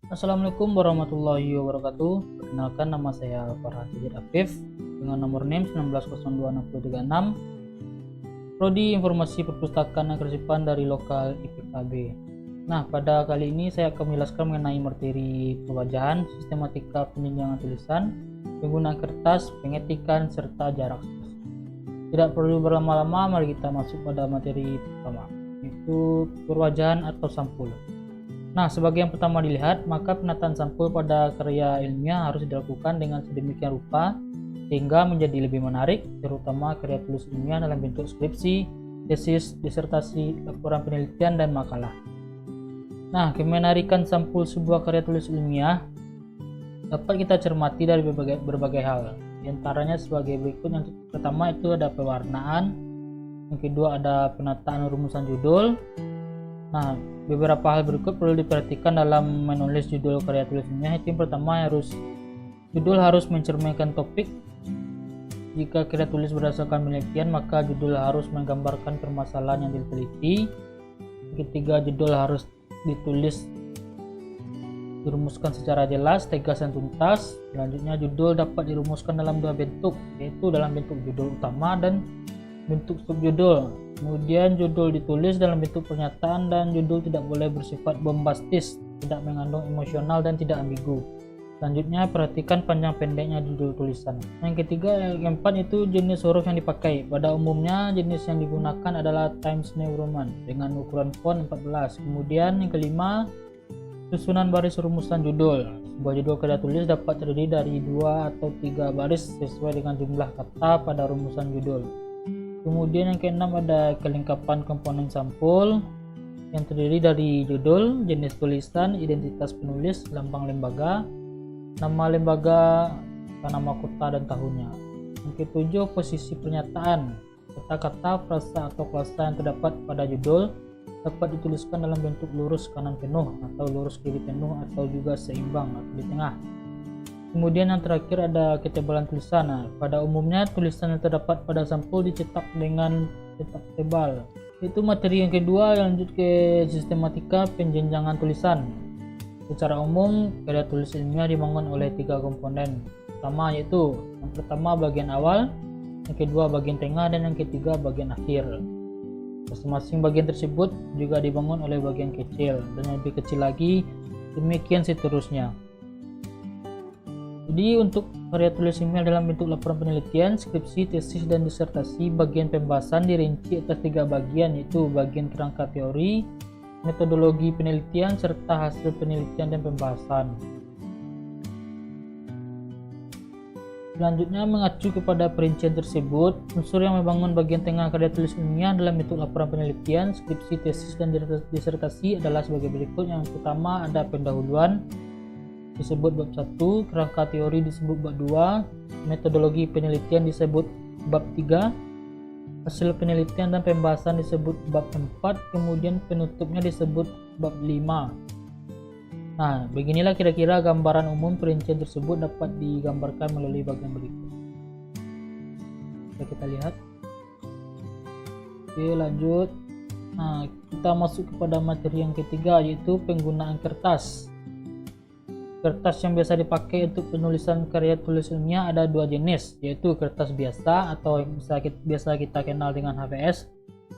Assalamualaikum warahmatullahi wabarakatuh. Perkenalkan, nama saya Farhan Sijid Afif dengan nomor NIM 19026036, Prodi Informasi Perpustakaan dan Kearsipan dari Lokal IPKB. Nah, pada kali ini saya akan menjelaskan mengenai materi perwajahan, sistematika penjenjangan tulisan, penggunaan kertas, pengetikan, serta jarak. Tidak perlu berlama-lama, mari kita masuk pada materi pertama, yaitu perwajahan atau sampul. Nah, sebagai yang pertama dilihat, maka penataan sampul pada karya ilmiah harus dilakukan dengan sedemikian rupa sehingga menjadi lebih menarik, terutama karya tulis ilmiah dalam bentuk skripsi, tesis, disertasi, laporan penelitian, dan makalah. Nah, kemenarikan sampul sebuah karya tulis ilmiah dapat kita cermati dari berbagai hal. Di antaranya sebagai berikut. Yang pertama itu ada pewarnaan, yang kedua ada penataan rumusan judul. Nah, beberapa hal berikut perlu diperhatikan dalam menulis judul karya tulis ilmiah. Yang pertama, judul harus mencerminkan topik. Jika karya tulis berdasarkan penelitian, maka judul harus menggambarkan permasalahan yang diteliti. Yang ketiga, judul harus dirumuskan secara jelas, tegas, dan tuntas. Selanjutnya, judul dapat dirumuskan dalam dua bentuk, yaitu dalam bentuk judul utama dan bentuk subjudul. Kemudian judul ditulis dalam bentuk pernyataan, dan judul tidak boleh bersifat bombastis, tidak mengandung emosional, dan tidak ambigu. Selanjutnya, perhatikan panjang pendeknya judul tulisan. Yang ketiga, yang keempat itu jenis huruf yang dipakai. Pada umumnya jenis yang digunakan adalah Times New Roman dengan ukuran font 14. Kemudian yang kelima, susunan baris rumusan judul. Sebuah judul karya tulis dapat terdiri dari 2 atau 3 baris sesuai dengan jumlah kata pada rumusan judul. Kemudian yang keenam ada kelengkapan komponen sampul yang terdiri dari judul, jenis tulisan, identitas penulis, lambang lembaga, nama lembaga, nama kota, dan tahunnya. Yang ketujuh, posisi pernyataan. Kata-kata, frasa, atau klasa yang terdapat pada judul dapat dituliskan dalam bentuk lurus kanan penuh atau lurus kiri penuh atau juga seimbang atau di tengah. Kemudian yang terakhir ada ketebalan tulisan. Nah, pada umumnya tulisan yang terdapat pada sampul dicetak dengan cetak tebal. Itu materi yang kedua. Yang lanjut ke sistematika penjenjangan tulisan. Secara umum, karya tulis ilmiah dibangun oleh 3 komponen utama, yaitu yang pertama bagian awal, yang kedua bagian tengah, dan yang ketiga bagian akhir. Masing-masing bagian tersebut juga dibangun oleh bagian kecil dan yang lebih kecil lagi, demikian seterusnya. Jadi untuk karya tulis ilmiah dalam bentuk laporan penelitian, skripsi, tesis, dan disertasi, bagian pembahasan dirinci atas 3 bagian, yaitu bagian kerangka teori, metodologi penelitian, serta hasil penelitian dan pembahasan. Selanjutnya, mengacu kepada perincian tersebut, unsur yang membangun bagian tengah karya tulis ilmiah dalam bentuk laporan penelitian, skripsi, tesis, dan disertasi adalah sebagai berikut. Yang pertama ada pendahuluan, disebut bab 1, kerangka teori disebut bab 2, metodologi penelitian disebut bab 3, hasil penelitian dan pembahasan disebut bab 4, kemudian penutupnya disebut bab 5. Nah, beginilah kira-kira gambaran umum perincian tersebut dapat digambarkan melalui bagian berikut. Kita lihat. Oke, lanjut. Nah, kita masuk kepada materi yang ketiga, yaitu penggunaan kertas. Kertas yang biasa dipakai untuk penulisan karya tulis ilmiah ada 2 jenis, yaitu kertas biasa atau biasa kita kenal dengan HVS,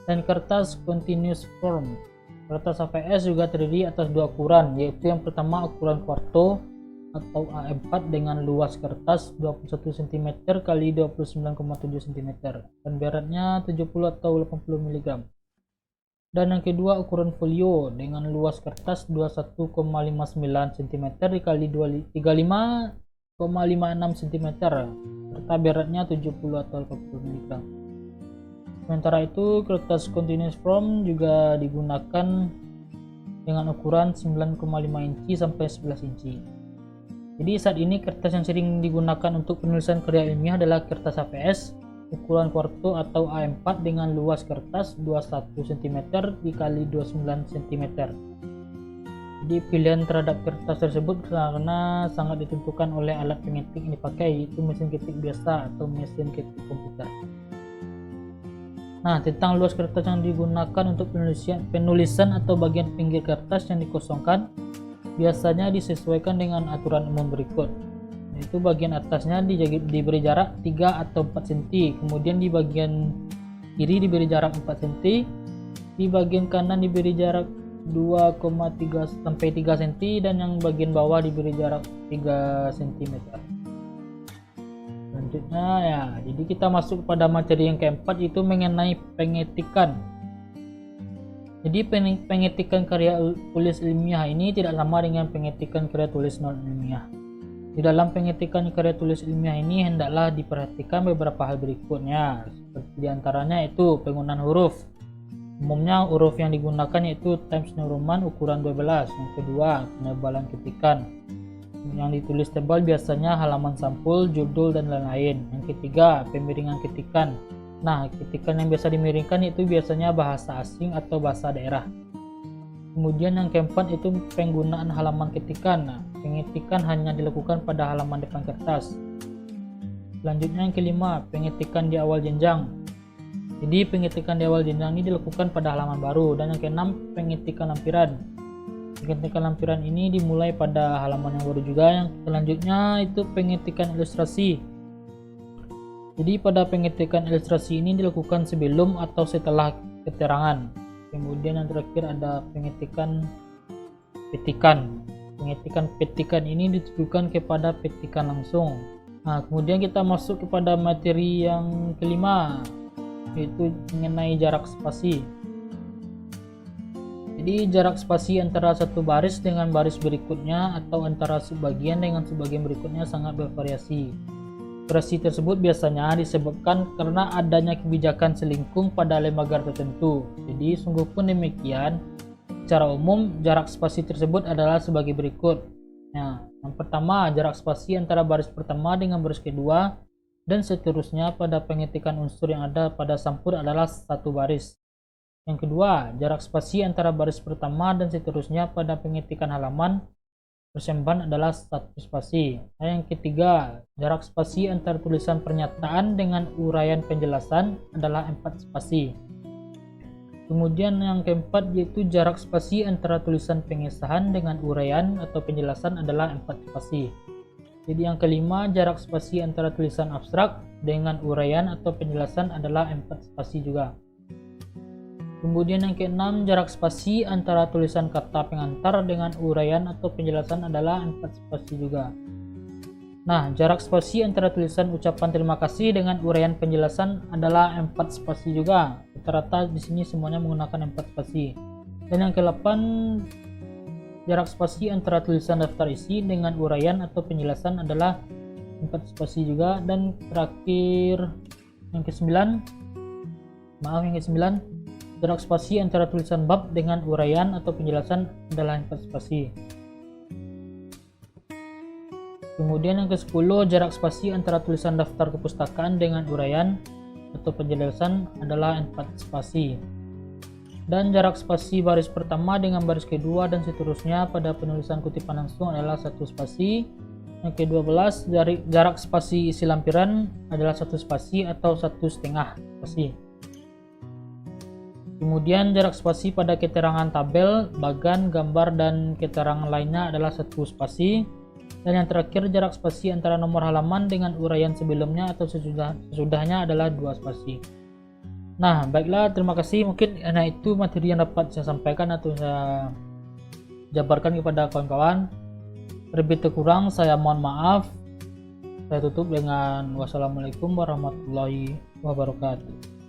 dan kertas continuous form. Kertas HVS juga terdiri atas 2 ukuran, yaitu yang pertama ukuran kuarto atau A4 dengan luas kertas 21 cm x 29,7 cm dan beratnya 70 atau 80 mg. Dan yang kedua ukuran folio dengan luas kertas 21,59 cm x 35,56 cm serta beratnya 70 atau 40 mg. Sementara itu, kertas continuous form juga digunakan dengan ukuran 9,5 inci sampai 11 inci. Jadi saat ini kertas yang sering digunakan untuk penulisan karya ilmiah adalah kertas HVS ukuran kuarto atau A4 dengan luas kertas 21 cm x 29 cm. Jadi pilihan terhadap kertas tersebut karena sangat ditentukan oleh alat pengetik yang dipakai, yaitu mesin ketik biasa atau mesin ketik komputer. Nah, tentang luas kertas yang digunakan untuk penulisan atau bagian pinggir kertas yang dikosongkan biasanya disesuaikan dengan aturan umum berikut. Yaitu bagian atasnya diberi jarak 3 atau 4 cm, kemudian di bagian kiri diberi jarak 4 cm, di bagian kanan diberi jarak 2,3 sampai 3 cm, dan yang bagian bawah diberi jarak 3 cm. Selanjutnya ya, jadi kita masuk pada materi yang keempat, itu mengenai pengetikan. Jadi pengetikan karya tulis ilmiah ini tidak sama dengan pengetikan karya tulis non ilmiah. Di dalam pengetikan karya tulis ilmiah ini hendaklah diperhatikan beberapa hal berikutnya, seperti diantaranya itu penggunaan huruf. Umumnya huruf yang digunakan yaitu Times New Roman ukuran 12. Yang kedua, penebalan ketikan. Yang ditulis tebal biasanya halaman sampul, judul, dan lain-lain. Yang ketiga, pemiringan ketikan. Nah, ketikan yang biasa dimiringkan itu biasanya bahasa asing atau bahasa daerah. Kemudian yang keempat itu penggunaan halaman ketikan. Nah, pengetikan hanya dilakukan pada halaman depan kertas. Selanjutnya yang kelima, pengetikan di awal jenjang. Jadi pengetikan di awal jenjang ini dilakukan pada halaman baru. Dan yang keenam, pengetikan lampiran. Pengetikan lampiran ini dimulai pada halaman yang baru juga. Yang selanjutnya itu pengetikan ilustrasi. Jadi pada pengetikan ilustrasi ini dilakukan sebelum atau setelah keterangan. Kemudian yang terakhir ada pengetikan petikan. Pengetikan petikan ini ditujukan kepada petikan langsung. Nah, kemudian kita masuk kepada materi yang kelima, yaitu mengenai jarak spasi. Jadi jarak spasi antara satu baris dengan baris berikutnya atau antara sebagian dengan sebagian berikutnya sangat bervariasi. Variasi tersebut biasanya disebabkan karena adanya kebijakan selingkung pada lembaga tertentu. Jadi sungguh pun demikian, secara umum jarak spasi tersebut adalah sebagai berikut. Nah, yang pertama, jarak spasi antara baris pertama dengan baris kedua dan seterusnya pada pengetikan unsur yang ada pada sampul adalah satu baris. Yang kedua, jarak spasi antara baris pertama dan seterusnya pada pengetikan halaman persembahan adalah satu spasi. Dan yang ketiga, jarak spasi antara tulisan pernyataan dengan uraian penjelasan adalah 4 spasi. Kemudian yang keempat yaitu jarak spasi antara tulisan pengesahan dengan uraian atau penjelasan adalah 4 spasi. Jadi yang kelima, jarak spasi antara tulisan abstrak dengan uraian atau penjelasan adalah 4 spasi juga. Kemudian yang keenam, jarak spasi antara tulisan kata pengantar dengan uraian atau penjelasan adalah 4 spasi juga. Nah, jarak spasi antara tulisan ucapan terima kasih dengan uraian penjelasan adalah 4 spasi juga. Rata-rata di sini semuanya menggunakan 4 spasi. Dan yang ke-8, jarak spasi antara tulisan daftar isi dengan uraian atau penjelasan adalah 4 spasi juga. Dan terakhir yang ke-9, jarak spasi antara tulisan bab dengan uraian atau penjelasan adalah 4 spasi. Kemudian yang ke-10, jarak spasi antara tulisan daftar kepustakaan dengan uraian atau penjelasan adalah 4 spasi. Dan jarak spasi baris pertama dengan baris kedua dan seterusnya pada penulisan kutipan langsung adalah 1 spasi. Yang ke-12, jarak spasi isi lampiran adalah 1 spasi atau 1,5 spasi. Kemudian jarak spasi pada keterangan tabel, bagan, gambar, dan keterangan lainnya adalah 1 spasi. Dan yang terakhir, jarak spasi antara nomor halaman dengan uraian sebelumnya atau sesudahnya adalah 2 spasi. Nah, baiklah, terima kasih. Mungkin itu materi yang dapat saya sampaikan atau saya jabarkan kepada kawan-kawan. Lebih kurang saya mohon maaf. Saya tutup dengan wassalamualaikum warahmatullahi wabarakatuh.